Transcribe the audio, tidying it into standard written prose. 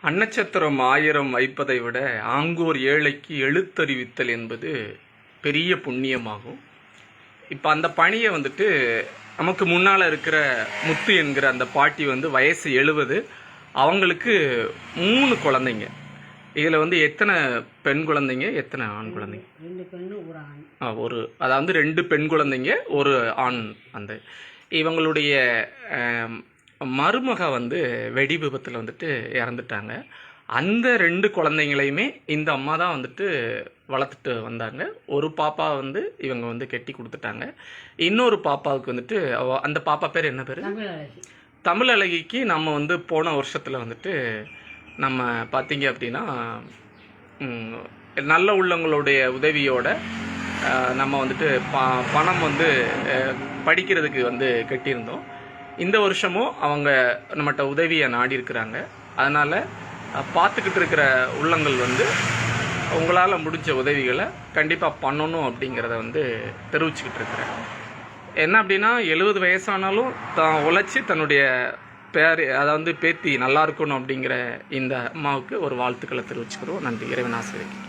அன்னச்சத்திரம் 1000 வைப்பதை விட ஆங்கோர் ஏழைக்கு எழுத்தறிவித்தல் என்பது பெரிய புண்ணியமாகும். இப்போ அந்த பணியை நமக்கு முன்னால் இருக்கிற முத்து என்கிற அந்த பாட்டி வயசு 70. அவங்களுக்கு 3 குழந்தைங்க. இதில் எத்தனை பெண் குழந்தைங்க, எத்தனை ஆண் குழந்தைங்க? 2 பெண்ணு 1 ஆண். அதாவது 2 பெண் குழந்தைங்க 1 ஆண். இவங்களுடைய மருமக வெடி விபத்தில் இறந்துட்டாங்க. அந்த 2 குழந்தைங்களையுமே இந்த அம்மா தான் வளர்த்துட்டு வந்தாங்க. ஒரு பாப்பா இவங்க கெட்டி கொடுத்துட்டாங்க. இன்னொரு பாப்பாவுக்கு அந்த பாப்பா பேர் என்ன பேர்? தமிழ் அழகிக்கு நம்ம போன வருஷத்தில் நம்ம பார்த்தீங்க அப்படின்னா நல்ல உள்ளவங்களுடைய உதவியோட நம்ம பணம் படிக்கிறதுக்கு கட்டியிருந்தோம். இந்த வருஷமும் அவங்க நம்மகிட்ட உதவியை நாடி இருக்கிறாங்க. அதனால் பார்த்துக்கிட்டு இருக்கிற உள்ளங்கள் உங்களால் முடிஞ்ச உதவிகளை கண்டிப்பாக பண்ணணும் அப்படிங்கிறத தெரிவிச்சுக்கிட்டு இருக்கிறேன். என்ன அப்படின்னா 70 வயசானாலும் தான் உழைச்சி தன்னுடைய அதாவது பேத்தி நல்லா இருக்கணும் அப்படிங்கிற இந்த அம்மாவுக்கு ஒரு வாழ்த்துக்களை தெரிவிச்சுக்கிறோம். நன்றி. இறைவன் ஆசீர்வதிக்கட்டும்.